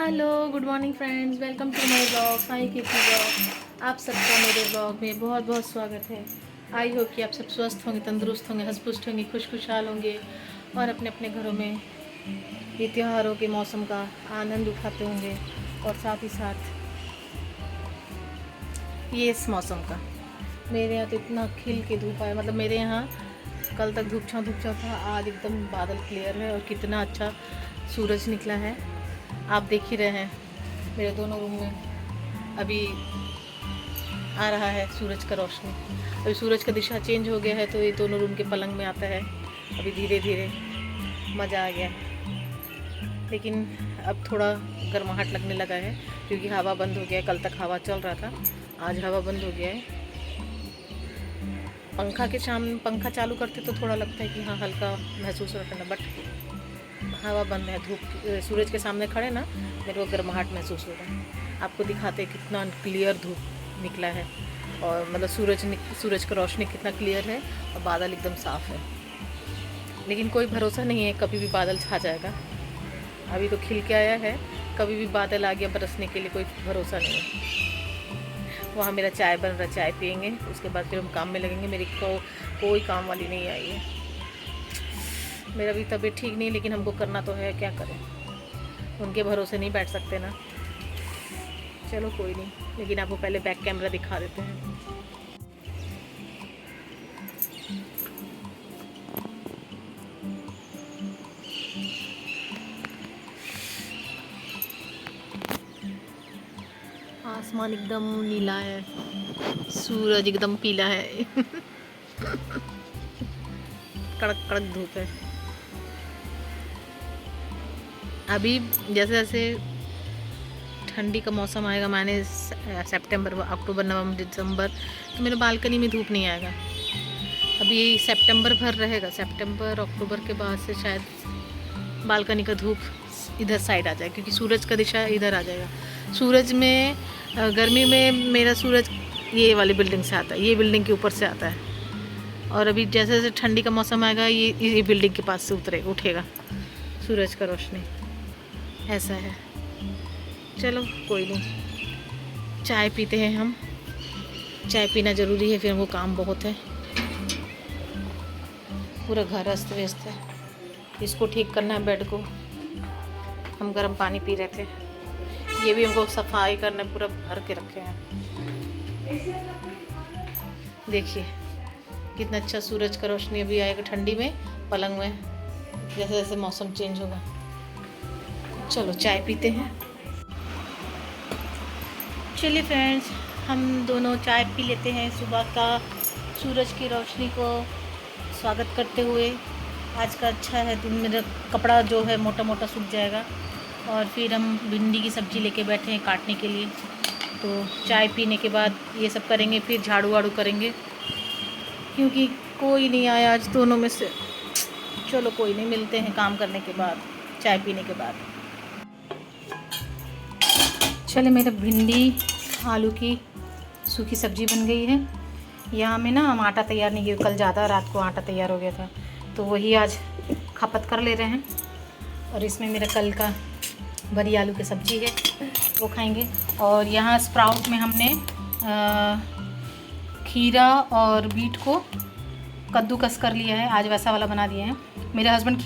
Hello good morning friends, welcome to my blog Sai Keerthi blog. आप सबका मेरे ब्लॉग में बहुत बहुत स्वागत है। आई होप कि आप सब स्वस्थ होंगे, तंदुरुस्त होंगे, हंस-पुष्ट होंगे, खुशहाल होंगे और अपने अपने घरों में ये त्योहारों के मौसम का आनंद उठाते होंगे। और साथ ही साथ ये इस मौसम का मेरे यहाँ तो इतना खिल के धूप आया, मतलब मेरे यहाँ कल तक धूप छाँव था, आज एकदम बादल क्लियर है और कितना अच्छा सूरज निकला है। आप देख ही रहे हैं मेरे दोनों रूम में अभी आ रहा है सूरज का रोशनी। अभी सूरज का दिशा चेंज हो गया है तो ये दोनों रूम के पलंग में आता है। अभी धीरे धीरे मज़ा आ गया है, लेकिन अब थोड़ा गर्माहट लगने लगा है क्योंकि हवा बंद हो गया है। कल तक हवा चल रहा था, आज हवा बंद हो गया है। पंखा चालू करते तो थोड़ा लगता है कि हाँ हल्का महसूस होता है, बट हवा बंद है। धूप सूरज के सामने खड़े ना, मेरे को गर्माहट महसूस हो रहा है। आपको दिखाते कितना क्लियर धूप निकला है और मतलब सूरज का रोशनी कितना क्लियर है और बादल एकदम साफ़ है। लेकिन कोई भरोसा नहीं है, कभी भी बादल छा जाएगा। अभी तो खिल के आया है, कभी भी बादल आ गया बरसने के लिए कोई भरोसा नहीं है। वहाँ मेरा चाय बन रहा, चाय पियेंगे, उसके बाद फिर हम काम में लगेंगे। मेरी कोई काम वाली नहीं आई है। मेरा भी तबीयत ठीक नहीं, लेकिन हमको करना तो है, क्या करें, उनके भरोसे नहीं बैठ सकते ना। चलो कोई नहीं, लेकिन आपको पहले बैक कैमरा दिखा देते हैं। आसमान एकदम नीला है, सूरज एकदम पीला है कड़क कड़क धूप है। अभी जैसे जैसे ठंडी का मौसम आएगा, मैंने सितंबर, अक्टूबर, नवंबर, दिसंबर, तो मेरे बालकनी में धूप नहीं आएगा। अभी सितंबर भर रहेगा, सितंबर अक्टूबर के बाद से शायद बालकनी का धूप इधर साइड आ जाए, क्योंकि सूरज का दिशा इधर आ जाएगा। सूरज में गर्मी में मेरा सूरज ये वाली बिल्डिंग से आता है, ये बिल्डिंग के ऊपर से आता है। और अभी जैसे जैसे ठंडी का मौसम आएगा, ये बिल्डिंग के पास से उठेगा सूरज का रोशनी। ऐसा है। चलो कोई नहीं, चाय पीते हैं हम। चाय पीना ज़रूरी है, फिर हमको काम बहुत है। पूरा घर अस्त व्यस्त है, इसको ठीक करना है, बेड को। हम गर्म पानी पी रहे थे, ये भी हमको सफाई करना, पूरा भर के रखे हैं। देखिए कितना अच्छा सूरज का रोशनी अभी आएगा ठंडी में पलंग में, जैसे जैसे मौसम चेंज होगा। चलो चाय पीते हैं। चलिए फ्रेंड्स, हम दोनों चाय पी लेते हैं सुबह का सूरज की रोशनी को स्वागत करते हुए। आज का अच्छा है दिन, मेरा कपड़ा जो है मोटा मोटा सूख जाएगा। और फिर हम भिंडी की सब्ज़ी लेके बैठे हैं काटने के लिए। तो चाय पीने के बाद ये सब करेंगे, फिर झाड़ू वाड़ू करेंगे, क्योंकि कोई नहीं आया आज दोनों में से। चलो कोई नहीं, मिलते हैं काम करने के बाद, चाय पीने के बाद। चले, मेरा भिंडी आलू की सूखी सब्ज़ी बन गई है। यहाँ में ना हम आटा तैयार नहीं किया, कल ज़्यादा रात को आटा तैयार हो गया था, तो वही आज खपत कर ले रहे हैं। और इसमें मेरा कल का बड़ी आलू की सब्ज़ी है, वो खाएंगे। और यहाँ स्प्राउट में हमने खीरा और बीट को कद्दूकस कर लिया है, आज वैसा वाला बना दिए हैं। मेरे हस्बैंड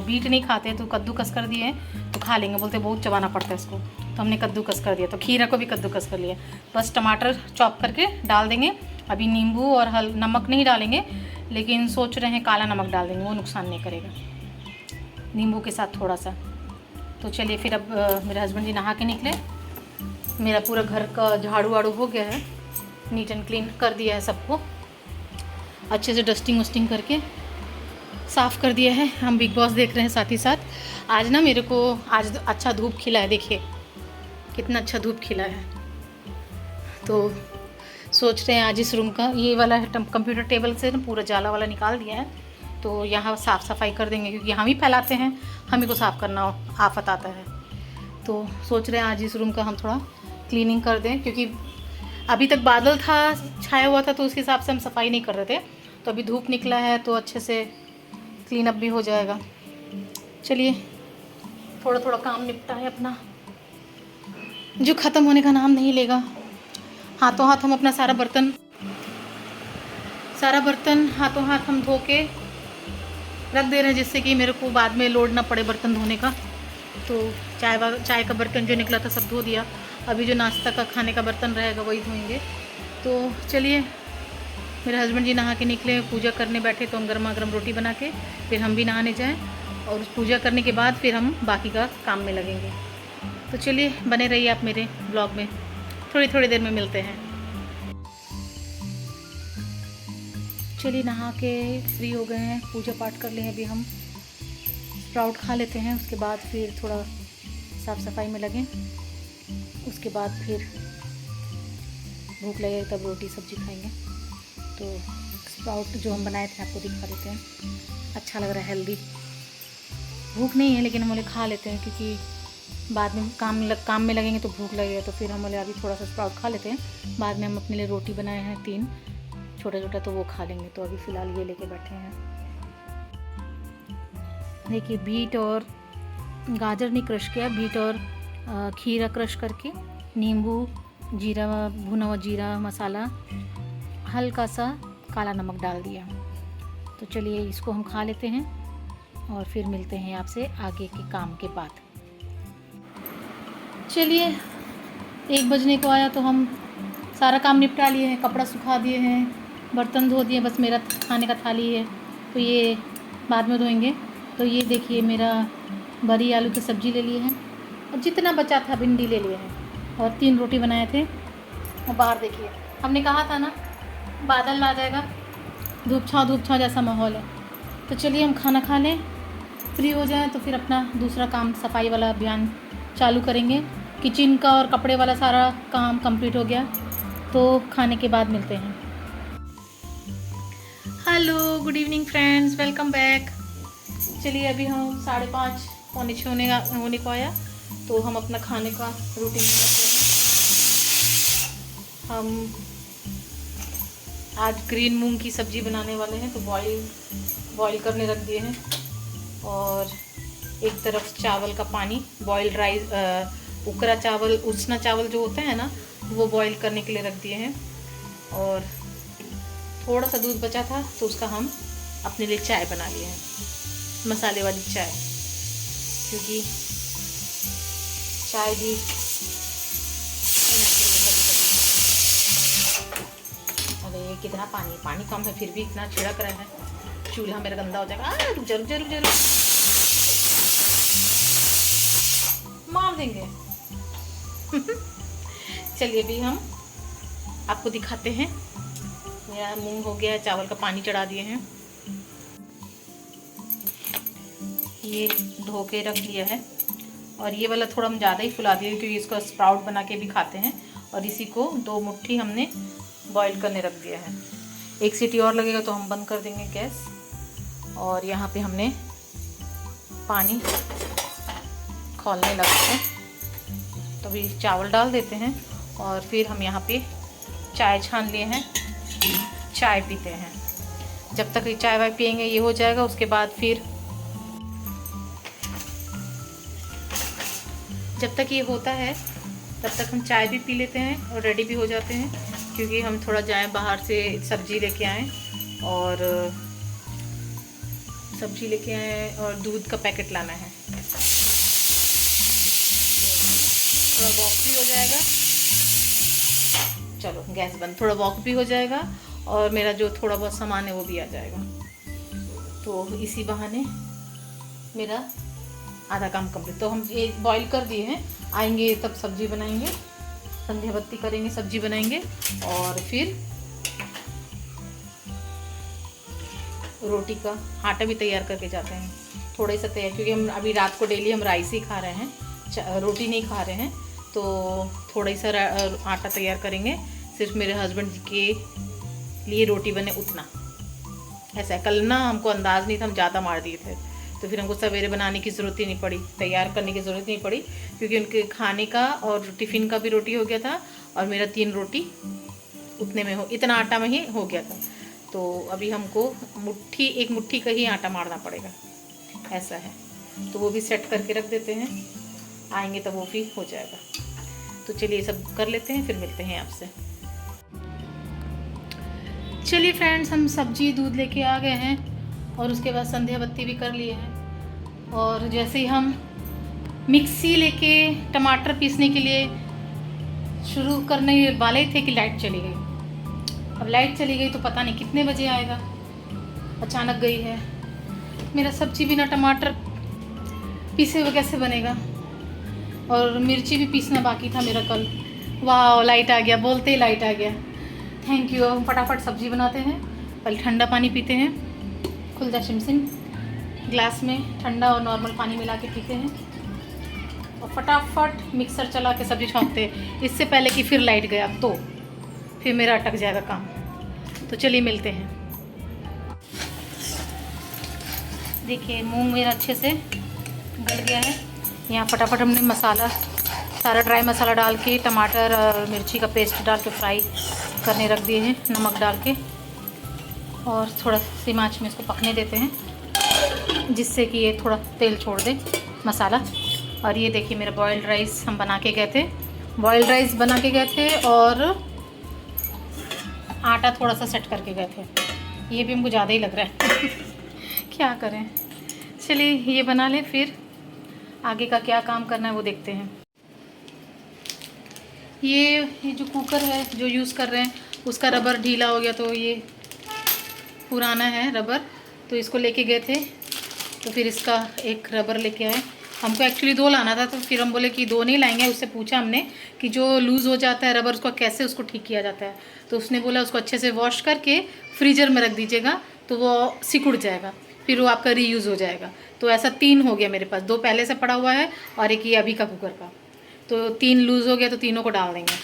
बीट नहीं खाते, तो कद्दूकस कर दिए हैं, तो खा लेंगे, बोलते बहुत चबाना पड़ता है इसको, तो हमने कद्दूकस कर दिया। तो खीरा को भी कद्दूकस कर लिया, बस टमाटर चॉप करके डाल देंगे। अभी नींबू और नमक नहीं डालेंगे, लेकिन सोच रहे हैं काला नमक डाल देंगे, वो नुकसान नहीं करेगा, नींबू के साथ थोड़ा सा। तो चलिए फिर अब मेरे हस्बैंड जी नहा के निकले। मेरा पूरा घर का झाड़ू वाड़ू हो गया है, नीट एंड क्लीन कर दिया है, सबको अच्छे से डस्टिंग वस्टिंग करके साफ़ कर दिया है। हम बिग बॉस देख रहे हैं साथ ही साथ। आज ना मेरे को आज अच्छा धूप खिला है, देखिए कितना अच्छा धूप खिला है। तो सोच रहे हैं आज इस रूम का ये वाला कंप्यूटर टेबल से ना पूरा जाला वाला निकाल दिया है, तो यहाँ साफ़ सफाई कर देंगे, क्योंकि हम ही फैलाते हैं, हम ही को साफ़ करना आफत आता है। तो सोच रहे हैं आज इस रूम का हम थोड़ा क्लीनिंग कर दें, क्योंकि अभी तक बादल था, छाया हुआ था, तो उस हिसाब से हम सफाई नहीं कर रहे थे। तो अभी धूप निकला है तो अच्छे से क्लीन अप भी हो जाएगा। चलिए थोड़ा थोड़ा काम निपटा है अपना, जो ख़त्म होने का नाम नहीं लेगा। हाथों हाथ हम अपना सारा बर्तन हाथों हाथ हम धो के रख दे रहे हैं, जिससे कि मेरे को बाद में लोड ना पड़े बर्तन धोने का। तो चाय का बर्तन जो निकला था सब धो दिया। अभी जो नाश्ता का खाने का बर्तन रहेगा वही धोएंगे। तो चलिए, मेरे हस्बैंड जी नहा के निकले, पूजा करने बैठे, तो हम गर्मा गर्म रोटी बना के फिर हम भी नहाने जाएं, और उस पूजा करने के बाद फिर हम बाकी का काम में लगेंगे। तो चलिए, बने रहिए आप मेरे ब्लॉग में, थोड़ी देर में मिलते हैं। चलिए, नहा के फ्री हो गए हैं, पूजा पाठ कर लिए हैं। अभी हम स्प्राउट खा लेते हैं, उसके बाद फिर थोड़ा साफ़ सफाई में लगें। उसके बाद फिर भूख लगेगी तब रोटी सब्जी खाएंगे। तो स्प्राउट जो हम बनाए थे आपको दिखा देते हैं। अच्छा लग रहा है, हेल्दी। भूख नहीं है लेकिन हम बोले खा लेते हैं, क्योंकि बाद में काम में लगेंगे तो भूख लगेगा। तो फिर हम बोले अभी थोड़ा सा स्प्राउट खा लेते हैं, बाद में हम अपने लिए रोटी बनाए हैं 3 छोटा तो वो खा लेंगे। तो अभी फ़िलहाल ये लेके बैठे हैं। देखिए, बीट और गाजर नहीं क्रश किया, बीट और खीरा क्रश करके, नींबू, जीरा, भुना हुआ जीरा मसाला, हल्का सा काला नमक डाल दिया। तो चलिए, इसको हम खा लेते हैं और फिर मिलते हैं आपसे आगे के काम के बाद। चलिए, 1 बजने को आया तो हम सारा काम निपटा लिए हैं, कपड़ा सुखा दिए हैं, बर्तन धो दिए। बस मेरा खाने का थाली है तो ये बाद में धोएंगे। तो ये देखिए, मेरा बड़ी आलू की सब्ज़ी ले लिए हैं, और जितना बचा था भिंडी ले लिए हैं, और 3 रोटी बनाए थे। और बाहर देखिए, हमने कहा था ना बादल आ जाएगा, धूप छाँव जैसा माहौल है। तो चलिए, हम खाना खा लें, फ्री हो जाएं, तो फिर अपना दूसरा काम सफाई वाला अभियान चालू करेंगे। किचन का और कपड़े वाला सारा काम कंप्लीट हो गया, तो खाने के बाद मिलते हैं। Hello, good evening friends, welcome back. चलिए, अभी हम 5:30 पौने 6 होने को आया, तो हम अपना खाने का रूटीन करते हैं। हम आज ग्रीन मूंग की सब्ज़ी बनाने वाले हैं, तो बॉईल करने रख दिए हैं। और एक तरफ चावल का पानी, बॉइल्ड राइस, उकरा चावल, उसना चावल जो होता है ना, वो बॉईल करने के लिए रख दिए हैं। और थोड़ा सा दूध बचा था तो उसका हम अपने लिए चाय बना लिए हैं, मसाले वाली चाय, क्योंकि चाय भी पीना चाहिए कभी-कभी। अरे कितना पानी कम है, फिर भी इतना छिड़क रहा है, चूल्हा मेरा गंदा हो जाएगा। रुक जा, मार देंगे। चलिए, अभी हम आपको दिखाते हैं। मेरा मूंग हो गया है, चावल का पानी चढ़ा दिए हैं, ये धो के रख लिया है। और ये वाला थोड़ा हम ज़्यादा ही फुला दिए, क्योंकि इसको स्प्राउट बना के भी खाते हैं। और इसी को 2 मुट्ठी हमने बॉईल करने रख दिया है। 1 सीटी और लगेगा तो हम बंद कर देंगे गैस। और यहाँ पे हमने पानी खौलने लगा है, तो अभी चावल डाल देते हैं। और फिर हम यहाँ पे चाय छान लिए हैं, चाय पीते हैं। जब तक ये चाय वाय पियेंगे, ये हो जाएगा, उसके बाद फिर जब तक ये होता है तब तक हम चाय भी पी लेते हैं और रेडी भी हो जाते हैं, क्योंकि हम थोड़ा जाएं बाहर से, सब्ज़ी लेके आएँ, और सब्ज़ी लेके आएँ और दूध का पैकेट लाना है। थोड़ा वॉक भी हो जाएगा, चलो गैस बंद, थोड़ा वॉक भी हो जाएगा, और मेरा जो थोड़ा बहुत सामान है वो भी आ जाएगा। तो इसी बहाने मेरा आधा काम कंप्लीट। तो हम ये बॉईल कर दिए हैं, आएंगे तब सब्ज़ी बनाएंगे, संध्या बत्ती करेंगे, सब्ज़ी बनाएंगे, और फिर रोटी का आटा भी तैयार करके जाते हैं, थोड़ा सा तैयार, क्योंकि हम अभी रात को डेली हम राइस ही खा रहे हैं, रोटी नहीं खा रहे हैं। तो थोड़ा सा आटा तैयार करेंगे, सिर्फ मेरे हस्बैंड जी के लिए रोटी बने उतना। ऐसा है, कल ना हमको अंदाज़ नहीं था, हम ज़्यादा मार दिए थे, तो फिर हमको सवेरे बनाने की ज़रूरत ही नहीं पड़ी, तैयार करने की ज़रूरत नहीं पड़ी, क्योंकि उनके खाने का और टिफ़िन का भी रोटी हो गया था, और मेरा 3 रोटी उतने में इतना आटा में ही हो गया था। तो अभी हमको एक मुट्ठी का ही आटा मारना पड़ेगा, ऐसा है। तो वो भी सेट करके रख देते हैं, आएंगे तब वो भी हो जाएगा। तो चलिए ये सब कर लेते हैं, फिर मिलते हैं आपसे। चलिए फ्रेंड्स, हम सब्जी दूध लेके आ गए हैं और उसके बाद संध्या बत्ती भी कर लिए हैं। और जैसे ही हम मिक्सी लेके टमाटर पीसने के लिए शुरू करने वाले थे कि लाइट चली गई। अब लाइट चली गई तो पता नहीं कितने बजे आएगा, अचानक गई है। मेरा सब्जी बिना टमाटर पीसे हुए कैसे बनेगा, और मिर्ची भी पीसना बाकी था मेरा कल। वाह, लाइट आ गया, बोलते ही लाइट आ गया, थैंक यू। हम फटाफट सब्जी बनाते हैं, पहले ठंडा पानी पीते हैं, खुलदा शिमसिम ग्लास में ठंडा और नॉर्मल पानी मिला के पीते हैं और फटाफट मिक्सर चला के सब्जी छौंकते हैं, इससे पहले कि फिर लाइट गया तो फिर मेरा अटक जाएगा काम। तो चलिए मिलते हैं। देखिए मूंग मेरा अच्छे से गल गया है। यहाँ फटाफट हमने मसाला, सारा ड्राई मसाला डाल के टमाटर और मिर्ची का पेस्ट डाल के फ्राई करने रख दिए हैं, नमक डाल के, और थोड़ा सी आंच में इसको पकने देते हैं जिससे कि ये थोड़ा तेल छोड़ दे मसाला। और ये देखिए मेरा बॉइल्ड राइस हम बना के गए थे, बॉइल्ड राइस बना के गए थे और आटा थोड़ा सा सेट करके गए थे। ये भी हमको ज़्यादा ही लग रहा है क्या करें। चलिए ये बना लें, फिर आगे का क्या काम करना है वो देखते हैं। ये जो कुकर है जो यूज़ कर रहे हैं उसका रबर ढीला हो गया, तो ये पुराना है रबर, तो इसको लेके गए थे, तो फिर इसका एक रबर लेके आए। हमको एक्चुअली 2 लाना था, तो फिर हम बोले कि 2 नहीं लाएंगे। उससे पूछा हमने कि जो लूज़ हो जाता है रबर उसको कैसे उसको ठीक किया जाता है, तो उसने बोला उसको अच्छे से वॉश करके फ्रीजर में रख दीजिएगा तो वो सिकुड़ जाएगा, फिर वो आपका रीयूज़ हो जाएगा। तो ऐसा 3 हो गया मेरे पास, 2 पहले से पड़ा हुआ है और एक ये अभी का कुकर का, तो 3 लूज़ हो गया, तो तीनों को डाल देंगे।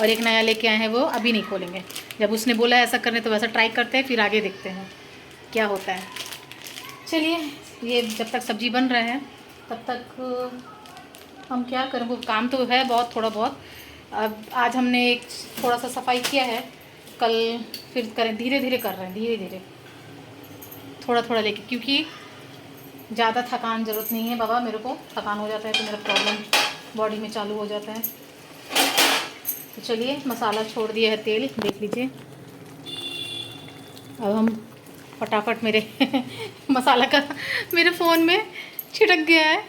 और एक नया लेके आए हैं, वो अभी नहीं खोलेंगे। जब उसने बोला ऐसा करने तो वैसा ट्राई करते हैं, फिर आगे देखते हैं क्या होता है। चलिए ये जब तक सब्ज़ी बन रहा है तब तक हम क्या करें, वो काम तो है बहुत, थोड़ा बहुत। अब आज हमने एक थोड़ा सा सफाई किया है, कल फिर करें, धीरे धीरे कर रहे हैं, धीरे धीरे थोड़ा थोड़ा लेके, क्योंकि ज़्यादा थकान ज़रूरत नहीं है बाबा। मेरे को थकान हो जाता है तो मेरा प्रॉब्लम बॉडी में चालू हो जाता है। तो चलिए मसाला छोड़ दिया है तेल, देख लीजिए। अब हम फटाफट मेरे मसाला का मेरे फ़ोन में छिटक गया है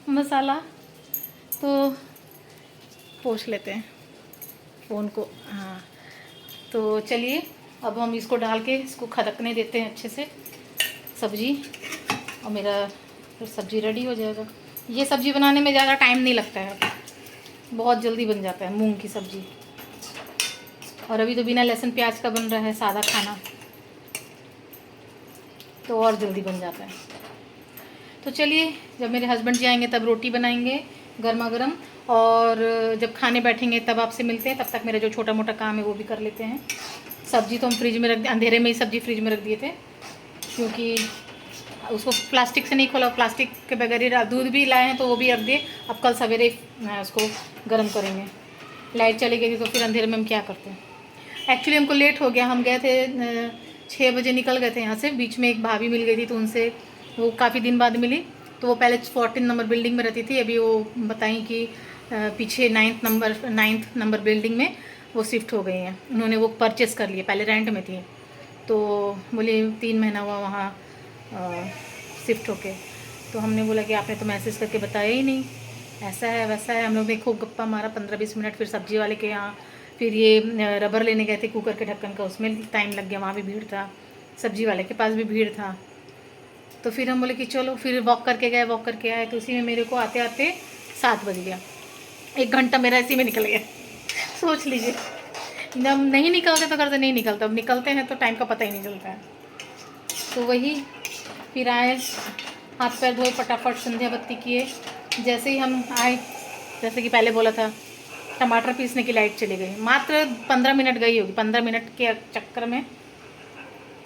मसाला, तो पोंछ लेते हैं फ़ोन को। हाँ, तो चलिए अब हम इसको डाल के इसको खदकने देते हैं अच्छे से सब्ज़ी, और मेरा फिर सब्ज़ी रेडी हो जाएगा। ये सब्ज़ी बनाने में ज़्यादा टाइम नहीं लगता है, बहुत जल्दी बन जाता है मूंग की सब्ज़ी। और अभी तो बिना लहसुन प्याज का बन रहा है सादा खाना, तो और जल्दी बन जाता है। तो चलिए जब मेरे हस्बैंड जी आएंगे तब रोटी बनाएंगे गर्मा गर्म, और जब खाने बैठेंगे तब आपसे मिलते हैं। तब तक मेरा जो छोटा मोटा काम है वो भी कर लेते हैं। सब्ज़ी तो हम फ्रिज में रख, अंधेरे में ही सब्ज़ी फ्रिज में रख दिए थे, क्योंकि उसको प्लास्टिक से नहीं खोला, प्लास्टिक के बगैर ही। दूध भी लाए हैं तो वो भी रख दिए, अब कल सवेरे उसको गर्म करेंगे। लाइट चली गई थी तो फिर अंधेरे में हम क्या करते हैं। एक्चुअली हमको लेट हो गया, हम गए थे 6 बजे निकल गए थे यहाँ से। बीच में एक भाभी मिल गई थी, तो उनसे वो काफ़ी दिन बाद मिली, तो वो पहले 14 नंबर बिल्डिंग में रहती थी, अभी वो बताई कि पीछे 9th नंबर बिल्डिंग में वो शिफ्ट हो गई हैं। उन्होंने वो परचेस कर लिए, पहले रेंट में थी, तो बोले 3 महीना हुआ वहाँ शिफ्ट होके। तो हमने बोला कि आपने तो मैसेज करके बताया ही नहीं, ऐसा है वैसा है। हम लोग ने खूब गप्पा मारा 15-20 मिनट, फिर सब्जी वाले के यहाँ, फिर ये रबर लेने गए थे कुकर के ढक्कन का, उसमें टाइम लग गया, वहाँ भी भीड़ था, सब्जी वाले के पास भी भीड़ था। तो फिर हम बोले कि चलो, फिर वॉक करके गए, वॉक करके आए, तो उसी में मेरे को आते आते 7 बज गया। 1 घंटा मेरा इसी में निकल गया। सोच लीजिए, जब नहीं निकलते तो करते नहीं निकलता, अब निकलते हैं तो टाइम का पता ही नहीं चलता है। तो वही फिर आए, हाथ पैर धोए, फटाफट संध्या बत्ती किए। जैसे ही हम आए, जैसे कि पहले बोला था, टमाटर पीसने की लाइट चली गई। मात्र 15 मिनट गई होगी, 15 मिनट के चक्कर में।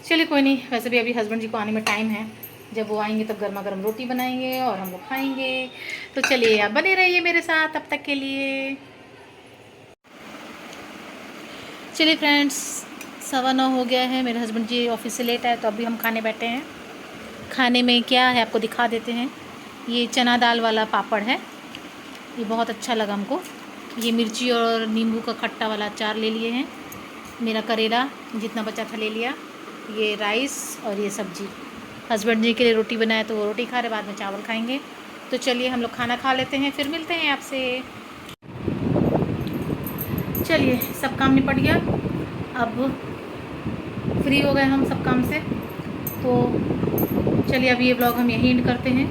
चलिए कोई नहीं, वैसे भी अभी हस्बैंड जी को आने में टाइम है, जब वो आएंगे तब गर्मा गर्म रोटी बनाएंगे और हम लोग खाएंगे। तो चलिए आप बने रहिए मेरे साथ तब तक के लिए। चलिए फ्रेंड्स, 9:15 हो गया है, मेरे हस्बैंड जी ऑफिस से लेट आए, तो अभी हम खाने बैठे हैं। खाने में क्या है आपको दिखा देते हैं। ये चना दाल वाला पापड़ है, ये बहुत अच्छा लगा हमको, ये मिर्ची और नींबू का खट्टा वाला अचार ले लिए हैं। मेरा करेला जितना बचा था ले लिया। ये राइस और ये सब्जी। हस्बैंड जी के लिए रोटी बनाया तो वो रोटी खा रहे, बाद में चावल खाएंगे। तो चलिए हम लोग खाना खा लेते हैं, फिर मिलते हैं आपसे। चलिए सब काम निपट गया, अब फ्री हो गए हम सब काम से। तो चलिए अब ये ब्लॉग हम यहीं एंड करते हैं,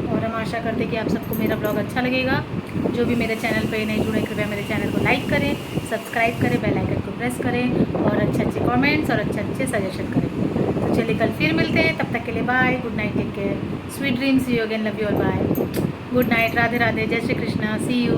और हम आशा करते हैं कि आप सबको मेरा ब्लॉग अच्छा लगेगा। जो भी मेरे चैनल पे नहीं जुड़े कृपया मेरे चैनल को लाइक करें, सब्सक्राइब करें, बेल आइकन को प्रेस करें और अच्छे कमेंट्स और अच्छे सजेशन करें। तो चलिए कल फिर मिलते हैं, तब तक के लिए bye, good night, take care, sweet dreams, see you again, love you और bye, good night, Radhe Radhe, जय श्री कृष्णा, सी यू।